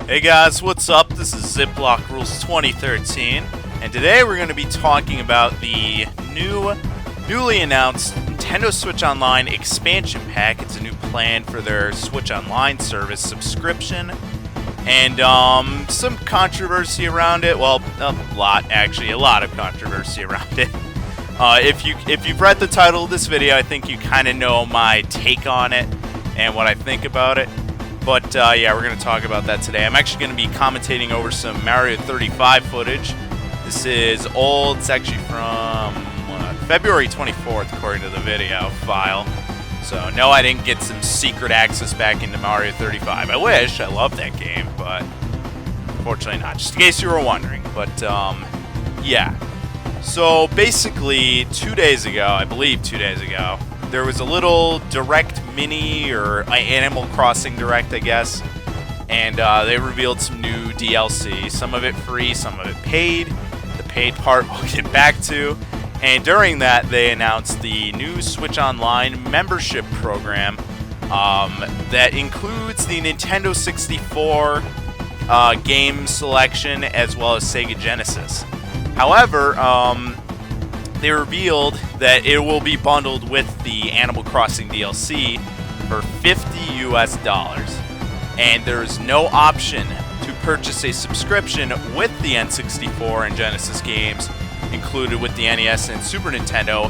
Hey guys, what's up? This is Ziploc Rules 2013, and today we're going to be talking about the newly announced Nintendo Switch Online expansion pack. It's a new plan for their Switch Online service subscription, and some controversy around it. Well, a lot of controversy around it. If you've read the title of this video, I think you kind of know my take on it and what I think about it. But yeah, we're going to talk about that today. I'm actually going to be commentating over some Mario 35 footage. This is old. It's actually from February 24th, according to the video file. So, no, I didn't get some secret access back into Mario 35. I wish. I love that game, but unfortunately not. Just in case you were wondering. But, yeah. So, basically, 2 days ago, I believe 2 days ago, there was a little Direct Mini, or Animal Crossing Direct, I guess, and they revealed some new DLC, some of it free, some of it paid. The paid part we'll get back to, and during that they announced the new Switch Online membership program that includes the Nintendo 64 game selection as well as Sega Genesis. However, they revealed that it will be bundled with the Animal Crossing DLC for $50 US, and there's no option to purchase a subscription with the N64 and Genesis games included with the NES and Super Nintendo.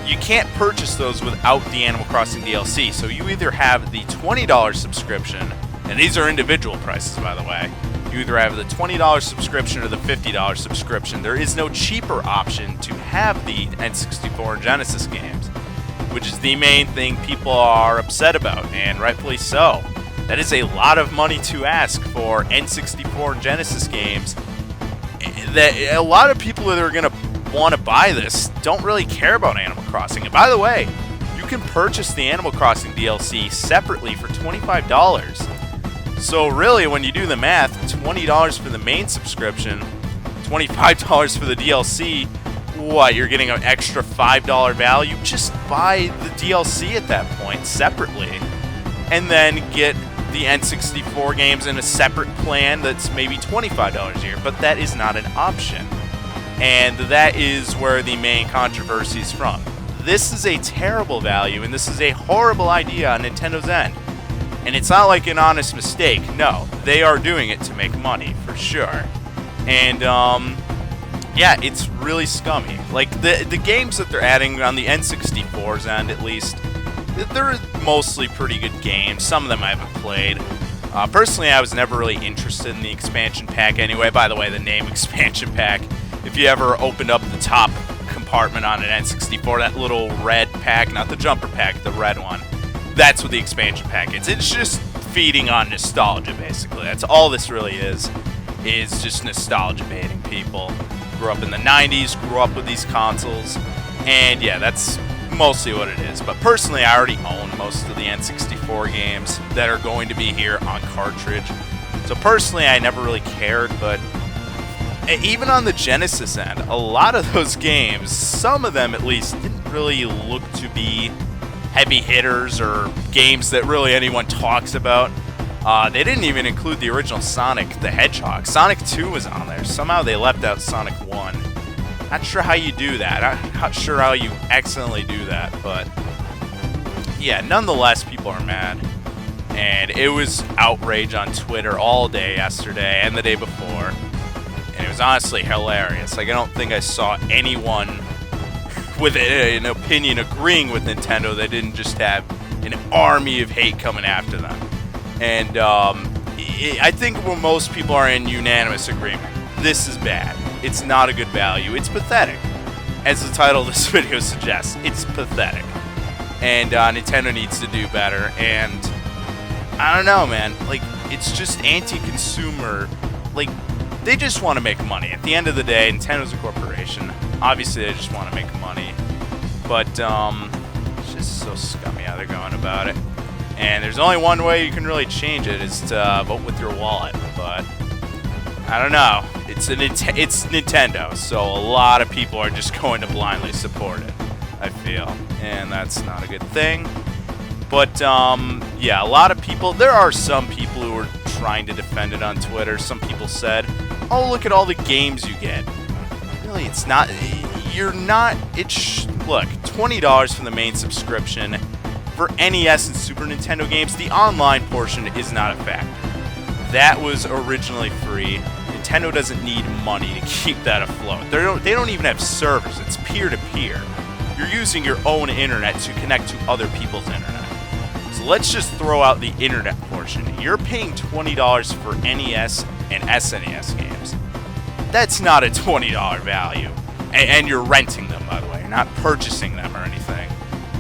You can't purchase those without the Animal Crossing DLC, so you either have the $20 subscription, and these are individual prices, by the way. You either have the $20 subscription or the $50 subscription. There is no cheaper option to have the N64 and Genesis games, which is the main thing people are upset about, and rightfully so. That is a lot of money to ask for N64 and Genesis games. That a lot of people that are going to want to buy this don't really care about Animal Crossing. And by the way, you can purchase the Animal Crossing DLC separately for $25. So really, when you do the math, $20 for the main subscription, $25 for the DLC, what, you're getting an extra $5 value? Just buy the DLC at that point separately, and then get the N64 games in a separate plan that's maybe $25 a year, but that is not an option. And that is where the main controversy is from. This is a terrible value, and this is a horrible idea on Nintendo's end. And it's not like an honest mistake. No, they are doing it to make money, for sure. And, yeah, it's really scummy. Like, the games that they're adding on the N64's end, at least, they're mostly pretty good games. Some of them I haven't played. Personally, I was never really interested in the expansion pack anyway. By the way, the name expansion pack, if you ever opened up the top compartment on an N64, that little red pack, not the jumper pack, the red one, that's what the expansion pack is. It's just feeding on nostalgia, basically. That's all this really is just nostalgia baiting people. Grew up in the 90s, grew up with these consoles, and yeah, that's mostly what it is. But personally, I already own most of the N64 games that are going to be here on cartridge. So personally, I never really cared, but even on the Genesis end, a lot of those games, some of them at least, didn't really look to be heavy hitters or games that really anyone talks about. They didn't even include the original Sonic the Hedgehog. Sonic 2 was on there. Somehow they left out Sonic 1. Not sure how you do that. I'm not sure how you accidentally do that, but yeah, nonetheless, people are mad. And it was outrage on Twitter all day yesterday and the day before. And it was honestly hilarious. Like, I don't think I saw anyone with an opinion agreeing with Nintendo. They didn't just have an army of hate coming after them. And I think most people are in unanimous agreement. This is bad. It's not a good value. It's pathetic. As the title of this video suggests, it's pathetic. And Nintendo needs to do better. And I don't know, man. Like, it's just anti-consumer. Like, they just want to make money. At the end of the day, Nintendo's a corporation. Obviously, they just want to make money. But it's just so scummy how they're going about it. And there's only one way you can really change it, is to vote with your wallet. But I don't know. It's Nintendo, so a lot of people are just going to blindly support it, I feel. And that's not a good thing. But, yeah, a lot of people, there are some people who are trying to defend it on Twitter. Some people said, oh, look at all the games you get. Really, it's not. You're not. Look, $20 for the main subscription. For NES and Super Nintendo games, the online portion is not a factor. That was originally free. Nintendo doesn't need money to keep that afloat. They don't even have servers. It's peer-to-peer. You're using your own internet to connect to other people's internet. So let's just throw out the internet portion. You're paying $20 for NES and SNES games. That's not a $20 value. And you're renting them, by the way. You're not purchasing them or anything.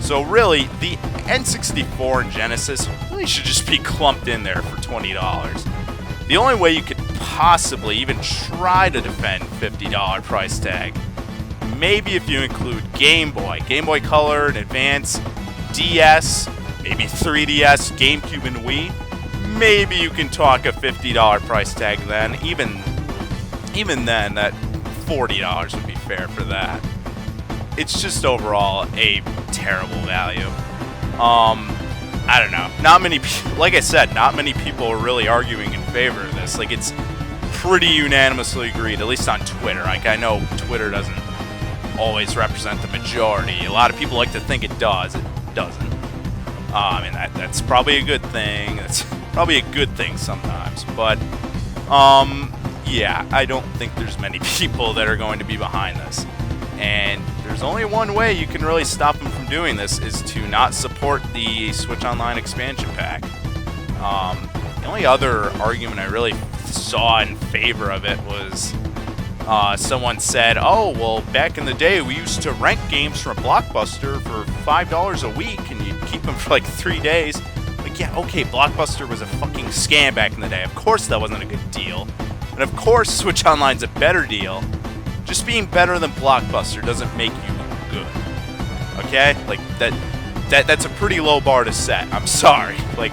So really, the N64 and Genesis really should just be clumped in there for $20. The only way you could possibly even try to defend $50 price tag, maybe if you include Game Boy Color and Advance, DS, maybe 3DS, GameCube, and Wii, maybe you can talk a $50 price tag then. Even then, that $40 would be fair for that. It's just overall a terrible value. I don't know. Not many people, like I said, not many people are really arguing in favor of this. Like, it's pretty unanimously agreed, at least on Twitter. Like, I know Twitter doesn't always represent the majority. A lot of people like to think it does. It doesn't. I mean, that's probably a good thing. That's probably a good thing sometimes. But, yeah, I don't think there's many people that are going to be behind this. And there's only one way you can really stop them from doing this, is to not support the Switch Online expansion pack. The only other argument I really saw in favor of it was someone said, oh, well, back in the day we used to rent games from Blockbuster for $5 a week and you'd keep them for like 3 days. Like, yeah, okay, Blockbuster was a fucking scam back in the day. Of course that wasn't a good deal. And of course Switch Online's a better deal. Just being better than Blockbuster doesn't make you good. Okay? Like, that's a pretty low bar to set. I'm sorry. Like,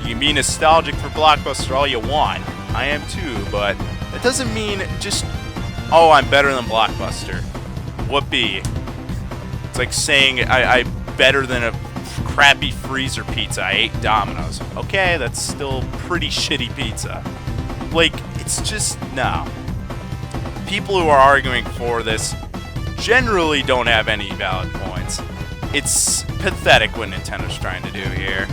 you can be nostalgic for Blockbuster all you want. I am too, but that doesn't mean just, oh, I'm better than Blockbuster. Whoopee. It's like saying I'm better than a crappy freezer pizza. I ate Domino's. Okay, that's still pretty shitty pizza. Like, it's just, no. People who are arguing for this generally don't have any valid points. It's pathetic what Nintendo's trying to do here.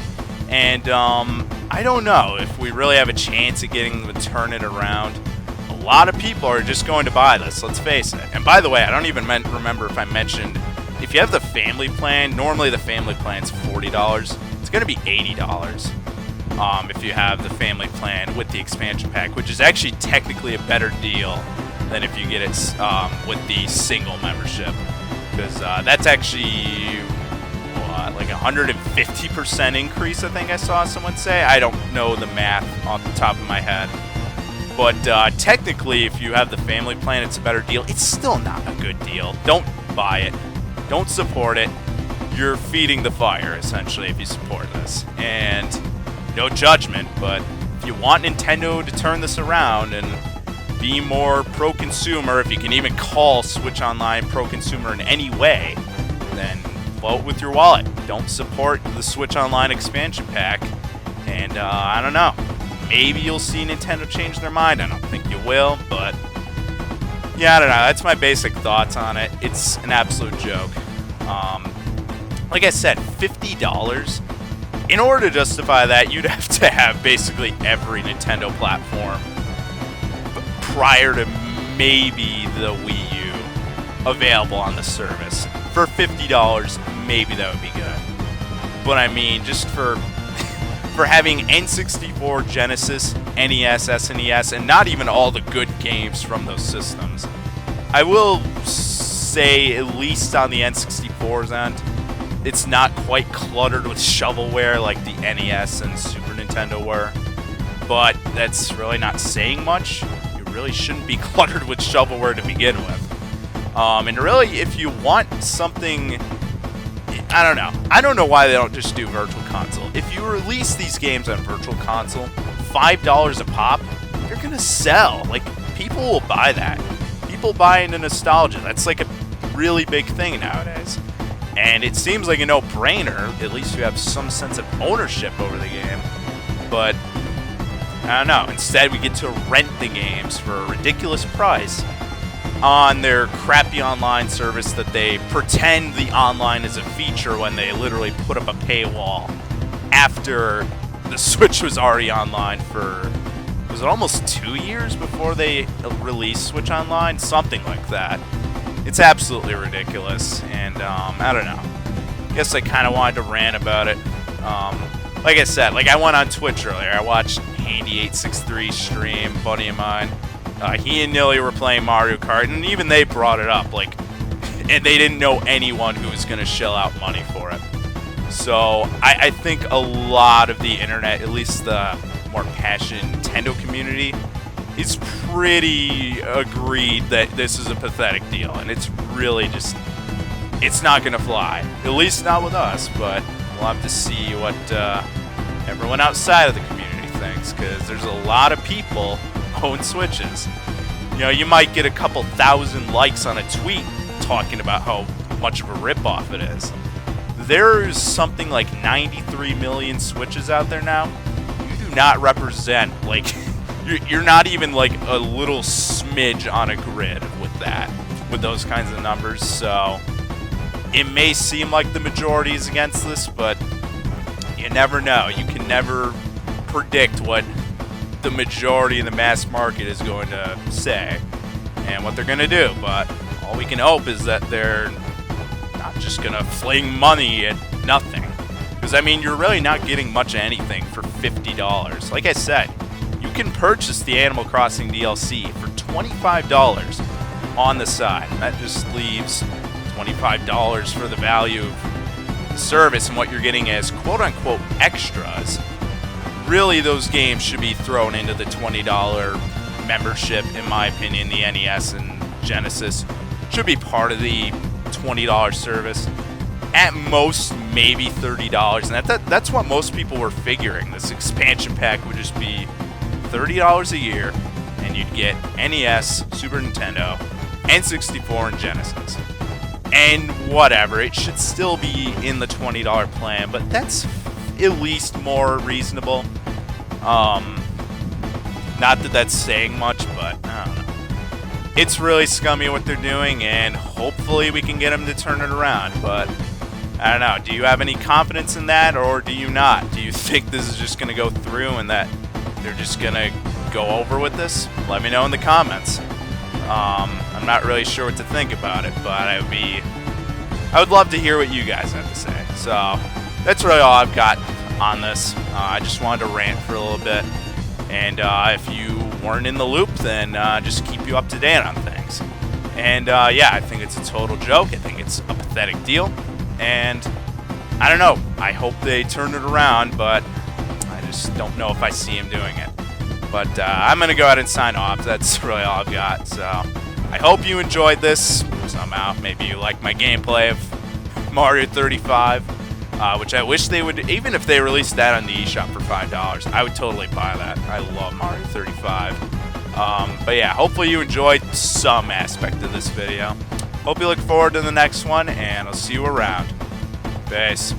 And, I don't know if we really have a chance at getting them to turn it around. A lot of people are just going to buy this, let's face it. And by the way, I don't even remember if I mentioned, if you have the family plan, normally the family plan's $40. It's going to be $80. If you have the family plan with the expansion pack, which is actually technically a better deal than if you get it with the single membership, because that's actually like 150% increase, I think I saw someone say. I don't know the math off the top of my head, but technically if you have the family plan, it's a better deal. It's still not a good deal. Don't buy it. Don't support it. You're feeding the fire, essentially, if you support this. And no judgment, but if you want Nintendo to turn this around and be more pro-consumer, if you can even call Switch Online pro-consumer in any way, then vote with your wallet. Don't support the Switch Online expansion pack, and I don't know. Maybe you'll see Nintendo change their mind. I don't think you will, but yeah, I don't know. That's my basic thoughts on it. It's an absolute joke. Like I said, $50. In order to justify that, you'd have to have basically every Nintendo platform prior to maybe the Wii U available on the service. For $50, maybe that would be good. But I mean, just for having N64, Genesis, NES, SNES, and not even all the good games from those systems. I will say, at least on the N64's end, it's not quite cluttered with shovelware like the NES and Super Nintendo were. But that's really not saying much. You really shouldn't be cluttered with shovelware to begin with. And really, if you want something, I don't know. I don't know why they don't just do Virtual Console. If you release these games on Virtual Console, $5 a pop, you're gonna sell. Like, people will buy that. People buy into nostalgia. That's like a really big thing nowadays. And it seems like a no-brainer. At least you have some sense of ownership over the game. But I don't know. Instead, we get to rent the games for a ridiculous price on their crappy online service that they pretend the online is a feature when they literally put up a paywall after the Switch was already online for, was it almost 2 years before they released Switch Online? Something like that. It's absolutely ridiculous, and I don't know. I guess I kind of wanted to rant about it. Like I said, like I went on Twitch earlier. I watched Handy863 stream, buddy of mine. He and Nilly were playing Mario Kart, and even they brought it up, like, and they didn't know anyone who was going to shell out money for it. So I think a lot of the internet, at least the more passionate Nintendo community, is pretty agreed that this is a pathetic deal, and it's really just, it's not going to fly. At least not with us, but we'll have to see what everyone outside of the community thinks, because there's a lot of people own Switches. You know, you might get a couple thousand likes on a tweet talking about how much of a ripoff it is. There's something like 93 million Switches out there now. You do not represent, like, you're not even like a little smidge on a grid with that, with those kinds of numbers. So it may seem like the majority is against this, but you never know. You can never predict what the majority of the mass market is going to say and what they're going to do, but all we can hope is that they're not just going to fling money at nothing, because I mean, you're really not getting much of anything for $50. Like I said, you can purchase the Animal Crossing DLC for $25 on the side. That just leaves $25 for the value of the service and what you're getting as quote-unquote extras. Really, those games should be thrown into the $20 membership, in my opinion. The NES and Genesis should be part of the $20 service. At most, maybe $30, and that's what most people were figuring. This expansion pack would just be $30 a year, and you'd get NES, Super Nintendo, N64, and Genesis. And whatever, it should still be in the $20 plan, but that's at least more reasonable. Not that that's saying much, but I don't know. It's really scummy what they're doing, and hopefully we can get them to turn it around, but I don't know. Do you have any confidence in that, or do you not? Do you think this is just going to go through and that they're just going to go over with this? Let me know in the comments. I'm not really sure what to think about it, but I would love to hear what you guys have to say. So that's really all I've got on this. I just wanted to rant for a little bit, and if you weren't in the loop, then just keep you up to date on things. And yeah, I think it's a total joke. I think it's a pathetic deal, and I don't know. I hope they turn it around, but I just don't know if I see him doing it. But I'm going to go ahead and sign off. That's really all I've got. So I hope you enjoyed this somehow. Maybe you like my gameplay of Mario 35, which I wish they would, even if they released that on the eShop for $5, I would totally buy that. I love Mario 35. But yeah, hopefully you enjoyed some aspect of this video. Hope you look forward to the next one, and I'll see you around. Peace.